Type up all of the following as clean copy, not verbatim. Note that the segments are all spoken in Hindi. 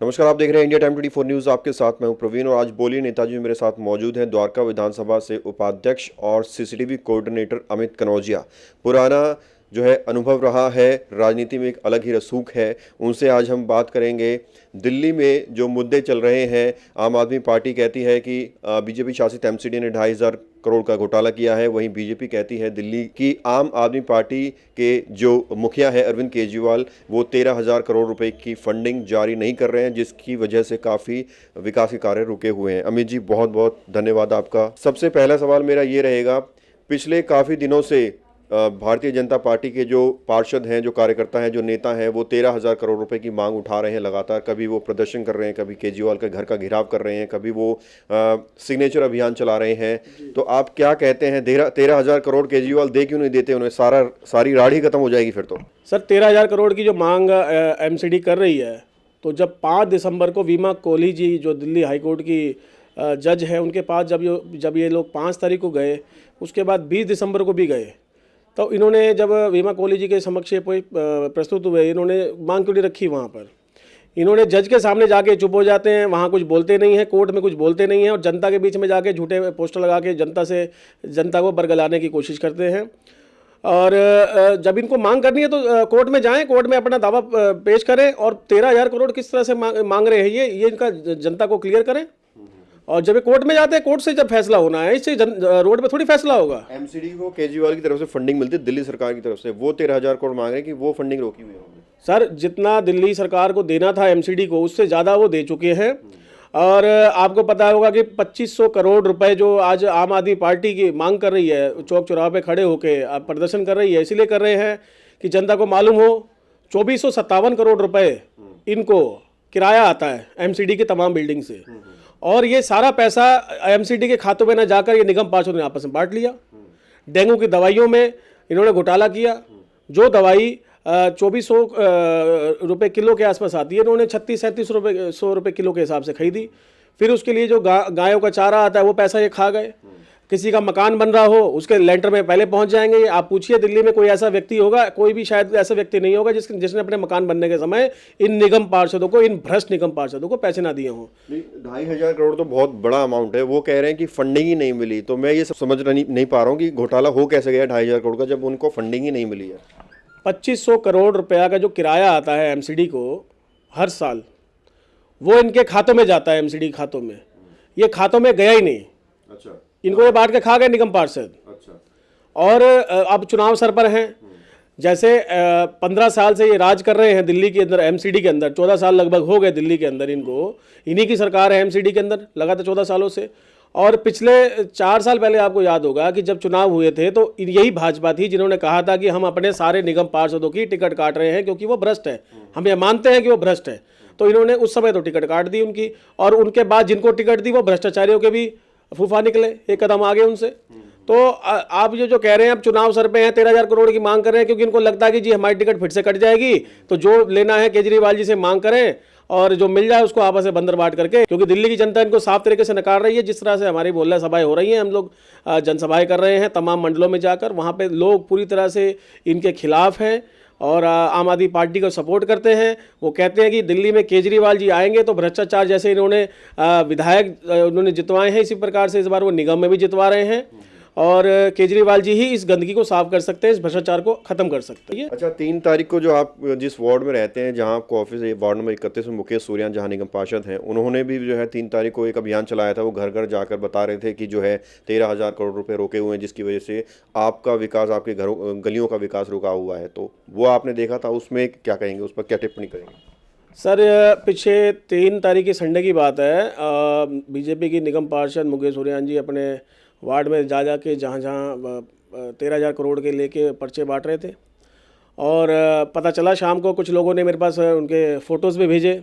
नमस्कार, आप देख रहे हैं इंडिया टाइम 24 न्यूज़। आपके साथ मैं हूं प्रवीण और आज बोलिए नेताजी मेरे साथ मौजूद हैं। द्वारका विधानसभा से उपाध्यक्ष और सीसीटीवी कोऑर्डिनेटर अमित कनौजिया। पुराना जो है अनुभव रहा है, राजनीति में एक अलग ही रसूख है। उनसे आज हम बात करेंगे। दिल्ली में जो मुद्दे चल रहे हैं, आम आदमी पार्टी कहती है कि बीजेपी शासित एमसीडी ने 2,500 करोड़ का घोटाला किया है। वहीं बीजेपी कहती है दिल्ली की आम आदमी पार्टी के जो मुखिया है अरविंद केजरीवाल, वो 13,000 करोड़ रुपए की फंडिंग जारी नहीं कर रहे हैं, जिसकी वजह से काफ़ी विकास के कार्य रुके हुए हैं। अमित जी, बहुत बहुत धन्यवाद आपका। सबसे पहला सवाल मेरा ये रहेगा, पिछले काफ़ी दिनों से भारतीय जनता पार्टी के जो पार्षद हैं, जो कार्यकर्ता हैं, जो नेता हैं, वो 13,000 करोड़ रुपए की मांग उठा रहे हैं लगातार। कभी वो प्रदर्शन कर रहे हैं, कभी केजरीवाल के घर का घेराव कर रहे हैं, कभी वो सिग्नेचर अभियान चला रहे हैं। तो आप क्या कहते हैं, 13,000 करोड़ केजरीवाल दे क्यों नहीं देते? उन्हें सारी राढ़ी खत्म हो जाएगी फिर तो। सर, 13,000 करोड़ की जो मांग एमसीडी कर रही है, तो जब 5 दिसंबर को वीमा कोहली जी जो दिल्ली हाईकोर्ट की जज है, उनके पास जब ये लोग 5 तारीख को गए, उसके बाद 20 दिसंबर को भी गए, तो इन्होंने जब वीमा कोहली जी के समक्ष प्रस्तुत हुए, इन्होंने मांग क्यों नहीं रखी वहाँ पर? इन्होंने जज के सामने जाके चुप हो जाते हैं, वहाँ कुछ बोलते नहीं हैं, कोर्ट में कुछ बोलते नहीं हैं, और जनता के बीच में जाके झूठे पोस्टर लगा के जनता को बरगलाने की कोशिश करते हैं। और जब इनको मांग करनी है तो कोर्ट में जाएं, कोर्ट में अपना दावा पेश करें, और 13,000 करोड़ किस तरह से मांग रहे हैं ये इनका जनता को क्लियर करें। और जब ये कोर्ट में जाते हैं, कोर्ट से जब फैसला होना है, इससे रोड पे थोड़ी फैसला होगा। एमसीडी को केजरीवाल की तरफ से फंडिंग मिलती है, दिल्ली सरकार की तरफ से, वो 13,000 करोड़ मांग रहे हैं कि वो फंडिंग रोकी हुई है। सर, जितना दिल्ली सरकार को देना था एमसीडी को, उससे ज़्यादा वो दे चुके हैं। और आपको पता होगा कि 2,500 करोड़ रुपए जो आज आम आदमी पार्टी की मांग कर रही है, चौक चौराहे पे खड़े होकर प्रदर्शन कर रही है, इसीलिए कर रहे हैं कि जनता को मालूम हो। 2,457 करोड़ रुपए इनको किराया आता है एमसीडी की तमाम बिल्डिंग से, और ये सारा पैसा एमसीडी के खातों में न जाकर ये निगम पार्षदों ने आपस में बांट लिया। डेंगू की दवाइयों में इन्होंने घोटाला किया। जो दवाई 2,400 रुपये किलो के आसपास आती है, इन्होंने 36-37 रुपये 100 रुपये किलो के हिसाब से खरीदी। फिर उसके लिए जो गायों का चारा आता है, वो पैसा ये खा गए। किसी का मकान बन रहा हो, उसके लेंटर में पहले पहुंच जाएंगे। आप पूछिए दिल्ली में कोई ऐसा व्यक्ति होगा, कोई भी शायद ऐसा व्यक्ति नहीं होगा जिसने अपने मकान बनने के समय इन निगम पार्षदों को, इन भ्रष्ट निगम पार्षदों को पैसे ना दिए हों। 2,500 करोड़ तो बहुत बड़ा अमाउंट है। वो कह रहे हैं कि फंडिंग ही नहीं मिली। तो मैं ये सब समझ नहीं पा रहा हूँ कि घोटाला हो कैसे गया 2,500 करोड़ का, जब उनको फंडिंग ही नहीं मिली है। 2,500 करोड़ रुपया का जो किराया आता है एमसीडी को हर साल, वो इनके खातों में जाता है, एमसीडी खातों में। ये खातों में गया ही नहीं। अच्छा। इनको ये बांट के खा गए निगम पार्षद। अच्छा। और अब चुनाव सर पर हैं। जैसे 15 साल से ये राज कर रहे हैं दिल्ली के अंदर, एमसीडी के अंदर 14 साल लगभग हो गए दिल्ली के अंदर इनको। इन्हीं की सरकार है एमसीडी के अंदर लगातार 14 सालों से। और पिछले 4 साल पहले आपको याद होगा कि जब चुनाव हुए थे, तो यही भाजपा थी जिन्होंने कहा था कि हम अपने सारे निगम पार्षदों की टिकट काट रहे हैं क्योंकि वो भ्रष्ट है। हम ये मानते हैं कि वो भ्रष्ट है। तो इन्होंने उस समय तो टिकट काट दी उनकी, और उनके बाद जिनको टिकट दी वो भ्रष्टाचारियों के भी फूफा निकले, एक कदम आगे उनसे। तो आप ये जो कह रहे हैं, अब चुनाव सर पे हैं, 13,000 करोड़ की मांग कर रहे हैं क्योंकि इनको लगता है कि जी हमारी टिकट फिर से कट जाएगी, तो जो लेना है केजरीवाल जी से मांग करें, और जो मिल जाए उसको आपस में बंदर बांट करके। क्योंकि दिल्ली की जनता इनको साफ तरीके से नकार रही है। जिस तरह से हमारी मोहल्ला सभाएं हो रही हैं, हम लोग जनसभाएं कर रहे हैं तमाम मंडलों में जाकर, वहाँ पे लोग पूरी तरह से इनके खिलाफ हैं और आम आदमी पार्टी को सपोर्ट करते हैं। वो कहते हैं कि दिल्ली में केजरीवाल जी आएंगे तो भ्रष्टाचार, जैसे इन्होंने विधायक उन्होंने जितवाए हैं, इसी प्रकार से इस बार वो निगम में भी जितवा रहे हैं। और केजरीवाल जी ही इस गंदगी को साफ कर सकते हैं, इस भ्रष्टाचार को खत्म कर सकते हैं। अच्छा, 3 तारीख को जो आप जिस वार्ड में रहते हैं, जहां आपको ऑफिस है, वार्ड नंबर 31 में मुकेश सूर्यान जहां निगम पार्षद हैं, उन्होंने भी जो है 3 तारीख को एक अभियान चलाया था। वो घर घर जाकर बता रहे थे कि जो है 13,000 करोड़ रुपए रोके हुए हैं, जिसकी वजह से आपका विकास, आपके घरों गलियों का विकास रुका हुआ है। तो वो आपने देखा था, उसमें क्या कहेंगे, उस पर क्या टिप्पणी करेंगे? सर, पिछले 3 तारीख की संडे की बात है। बीजेपी की निगम पार्षद मुकेश सूर्यान जी अपने वार्ड में जा के जहाँ 13,000 करोड़ के लेके पर्चे बांट रहे थे। और पता चला शाम को कुछ लोगों ने मेरे पास उनके फ़ोटोज़ भी भेजे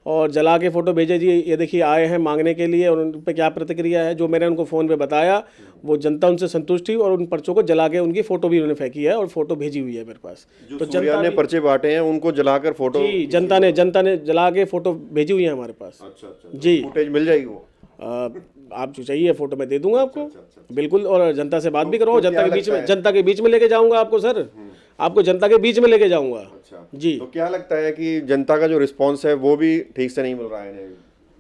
और जला के फ़ोटो भेजे, जी ये देखिए आए हैं मांगने के लिए, और उन पर क्या प्रतिक्रिया है। जो मैंने उनको फ़ोन पे बताया, वो जनता उनसे संतुष्ट थी और उन पर्चों को जला के उनकी फ़ोटो भी उन्होंने फेंकी है और फ़ोटो भेजी हुई है मेरे पास। तो जनता ने पर्चे बांटे हैं, उनको जलाकर फोटो, जी, जनता ने जला के फ़ोटो भेजी हुई है हमारे पास। अच्छा। जी, फुटेज मिल जाएगी वो? आप जो चाहिए फ़ोटो मैं दे दूंगा आपको। बिल्कुल, और जनता से बात भी करो, जनता के बीच में लेके जाऊंगा आपको सर। आपको जनता के बीच में लेके जाऊंगा। अच्छा जी। तो क्या लगता है कि जनता का जो रिस्पांस है वो भी ठीक से नहीं मिल रहा है इन्हें?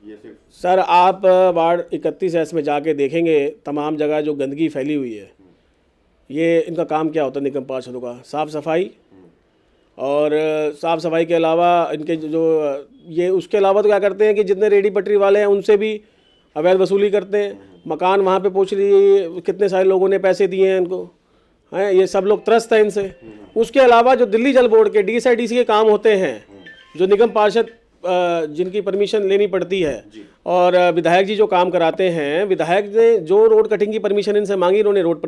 ये सिर्फ सर आप वार्ड 31S में जाके देखेंगे तमाम जगह जो गंदगी फैली हुई है, ये इनका काम क्या होता है निगम पार्षदों का? साफ़ सफाई, और साफ़ सफाई के अलावा इनके जो ये उसके अलावा तो क्या करते हैं कि जितने रेडी पटरी वाले हैं उनसे भी अवैध वसूली करते हैं। मकान वहाँ पे पूछ रही कितने सारे लोगों ने पैसे दिए हैं इनको, हैं ये सब लोग त्रस्त हैं इनसे। उसके अलावा जो दिल्ली जल बोर्ड के DSIDC के काम होते हैं, जो निगम पार्षद जिनकी परमिशन लेनी पड़ती है, और विधायक जी जो काम कराते हैं, विधायक ने जो रोड कटिंग की परमिशन इनसे मांगी, इन्होंने रोड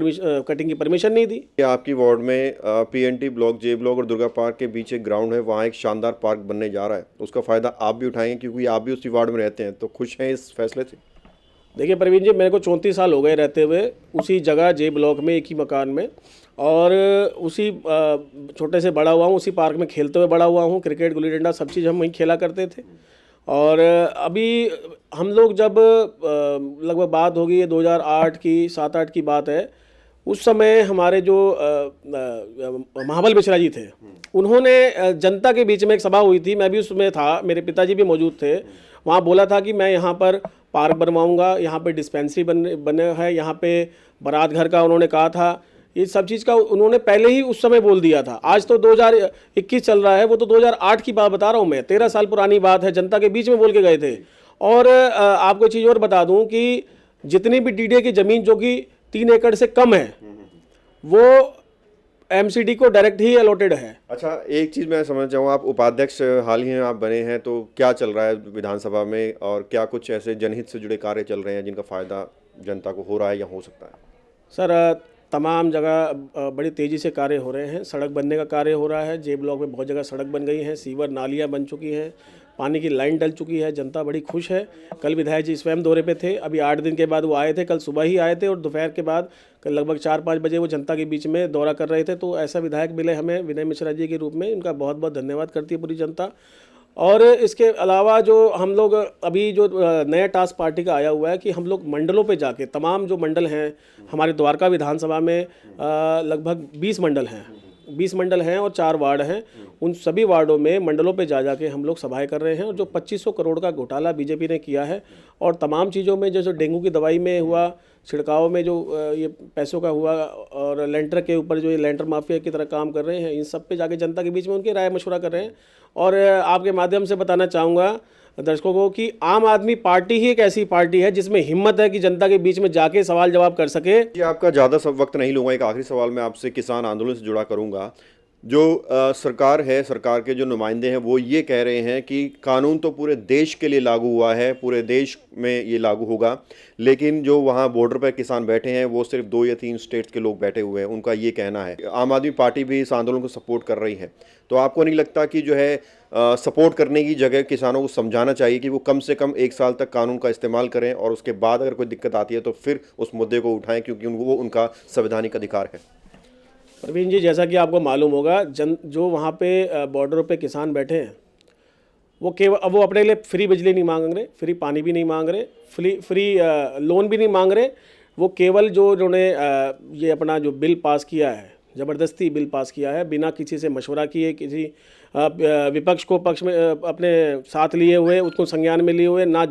कटिंग की परमिशन नहीं दी। ये आपकी वार्ड में PNT ब्लॉक, J ब्लॉक और दुर्गा पार्क के बीच एक ग्राउंड है, वहाँ एक शानदार पार्क बनने जा रहा है, उसका फ़ायदा आप भी उठाएंगे क्योंकि आप भी उसी वार्ड में रहते हैं, तो खुश हैं इस फैसले से? देखिए प्रवीण जी, मेरे को 34 साल हो गए रहते हुए उसी जगह J ब्लॉक में, एक ही मकान में, और उसी छोटे से बड़ा हुआ हूँ, उसी पार्क में खेलते हुए बड़ा हुआ हूँ। क्रिकेट, गुल्ली डंडा सब चीज़ हम वहीं खेला करते थे। और अभी हम लोग जब लगभग बात होगी 2008 की, 7-8 की बात है, उस समय हमारे जो महाबल मिश्रा जी थे, उन्होंने जनता के बीच में एक सभा हुई थी, मैं भी उसमें था, मेरे पिताजी भी मौजूद थे। वहाँ बोला था कि मैं यहाँ पर पार्क बनवाऊँगा, यहाँ पे डिस्पेंसरी बने है, यहाँ पे बारात घर का उन्होंने कहा था, ये सब चीज़ का उन्होंने पहले ही उस समय बोल दिया था। आज तो 2021 चल रहा है, वो तो 2008 की बात बता रहा हूँ मैं, 13 साल पुरानी बात है, जनता के बीच में बोल के गए थे। और आपको एक चीज़ और बता दूँ कि जितनी भी DDA की ज़मीन जो कि 3 एकड़ से कम है, वो MCD को डायरेक्ट ही अलॉटेड है। अच्छा, एक चीज़ मैं समझना चाहूँगा, आप उपाध्यक्ष हाल ही में आप बने हैं, तो क्या चल रहा है विधानसभा में, और क्या कुछ ऐसे जनहित से जुड़े कार्य चल रहे हैं जिनका फ़ायदा जनता को हो रहा है या हो सकता है? सर तमाम जगह बड़ी तेज़ी से कार्य हो रहे हैं। सड़क बनने का कार्य हो रहा है, J ब्लॉक में बहुत जगह सड़क बन गई हैं, सीवर नालियाँ बन चुकी हैं, पानी की लाइन डल चुकी है, जनता बड़ी खुश है। कल विधायक जी स्वयं दौरे पे थे, अभी 8 दिन के बाद वो आए थे, कल सुबह ही आए थे, और दोपहर के बाद कल लगभग 4-5 बजे वो जनता के बीच में दौरा कर रहे थे। तो ऐसा विधायक मिले हमें विनय मिश्रा जी के रूप में, इनका बहुत बहुत धन्यवाद करती है पूरी जनता। और इसके अलावा जो हम लोग अभी जो नया टास्क पार्टी का आया हुआ है कि हम लोग मंडलों पे जाके, तमाम जो मंडल हैं हमारे द्वारका विधानसभा में, लगभग 20 मंडल हैं, 20 मंडल हैं और 4 वार्ड हैं, उन सभी वार्डों में मंडलों पे जा जाके हम लोग सभाएं कर रहे हैं। और जो 2500 करोड़ का घोटाला बीजेपी ने किया है, और तमाम चीज़ों में जैसे डेंगू की दवाई में हुआ, छिड़काव में जो ये पैसों का हुआ, और लेंटर के ऊपर जो ये लेंटर माफिया की तरह काम कर रहे हैं, इन सब पे जाके जनता के बीच में उनकी राय मशवरा कर रहे हैं। और आपके माध्यम से बताना चाहूँगा दर्शकों को कि आम आदमी पार्टी ही एक ऐसी पार्टी है जिसमें हिम्मत है कि जनता के बीच में जाके सवाल जवाब कर सके। ये आपका ज़्यादा सब वक्त नहीं लूँगा, एक आखिरी सवाल मैं आपसे किसान आंदोलन से जुड़ा करूँगा। जो सरकार है, सरकार के जो नुमाइंदे हैं, वो ये कह रहे हैं कि कानून तो पूरे देश के लिए लागू हुआ है, पूरे देश में ये लागू होगा, लेकिन जो वहाँ बॉर्डर पर किसान बैठे हैं वो सिर्फ 2 या 3 स्टेट्स के लोग बैठे हुए हैं, उनका ये कहना है। आम आदमी पार्टी भी इस आंदोलन को सपोर्ट कर रही है, तो आपको नहीं लगता कि जो है सपोर्ट करने की जगह किसानों को समझाना चाहिए कि वो कम से कम 1 साल तक कानून का इस्तेमाल करें, और उसके बाद अगर कोई दिक्कत आती है तो फिर उस मुद्दे को उठाएं, क्योंकि वो उनका संवैधानिक अधिकार है? प्रवीण जी, जैसा कि आपको मालूम होगा, जो वहाँ पे बॉर्डरों पे किसान बैठे हैं, वो केवल वो अपने लिए फ्री बिजली नहीं मांग रहे, फ्री पानी भी नहीं मांग रहे, फ्री लोन भी नहीं मांग रहे। वो केवल जो उन्होंने ये अपना जो बिल पास किया है, ज़बरदस्ती बिल पास किया है, बिना किसी से मशवरा किए, किसी विपक्ष को पक्ष में अपने साथ लिए हुए, उसको संज्ञान में लिए हुए, ना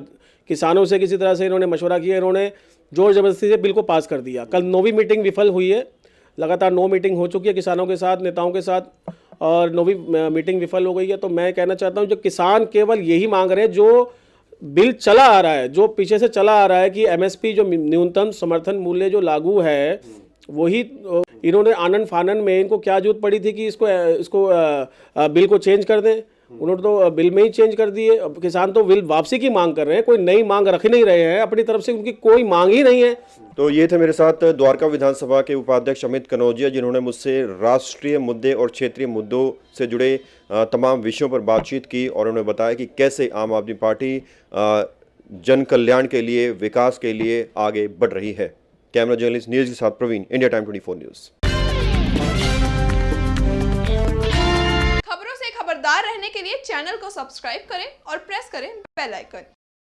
किसानों से किसी तरह से इन्होंने मशवरा किया, इन्होंने जोर ज़बरदस्ती से बिल को पास कर दिया। कल 9वीं मीटिंग विफल हुई है, लगातार 9 मीटिंग हो चुकी है किसानों के साथ, नेताओं के साथ, और 9वीं मीटिंग विफल हो गई है। तो मैं कहना चाहता हूं, जो किसान केवल यही मांग रहे हैं, जो बिल चला आ रहा है, जो पीछे से चला आ रहा है कि MSP जो न्यूनतम समर्थन मूल्य जो लागू है, वही इन्होंने आनंद फानन में, इनको क्या जरूरत पड़ी थी कि इसको बिल को चेंज कर दें, उन्होंने तो बिल में ही चेंज कर दिए। अब किसान तो बिल वापसी की मांग कर रहे हैं, कोई नई मांग रख नहीं रहे हैं, अपनी तरफ से उनकी कोई मांग ही नहीं है। तो ये थे मेरे साथ द्वारका विधानसभा के उपाध्यक्ष अमित कनौजिया, जिन्होंने मुझसे राष्ट्रीय मुद्दे और क्षेत्रीय मुद्दों से जुड़े तमाम विषयों पर बातचीत की, और उन्होंने बताया कि कैसे आम आदमी पार्टी जन कल्याण के लिए, विकास के लिए आगे बढ़ रही है। कैमरा जर्नलिस्ट नीरज के साथ प्रवीण, इंडिया टाइम 24 न्यूज़। खबरों से खबरदार रहने के लिए चैनल को सब्सक्राइब करें और प्रेस करें बेल आइकन।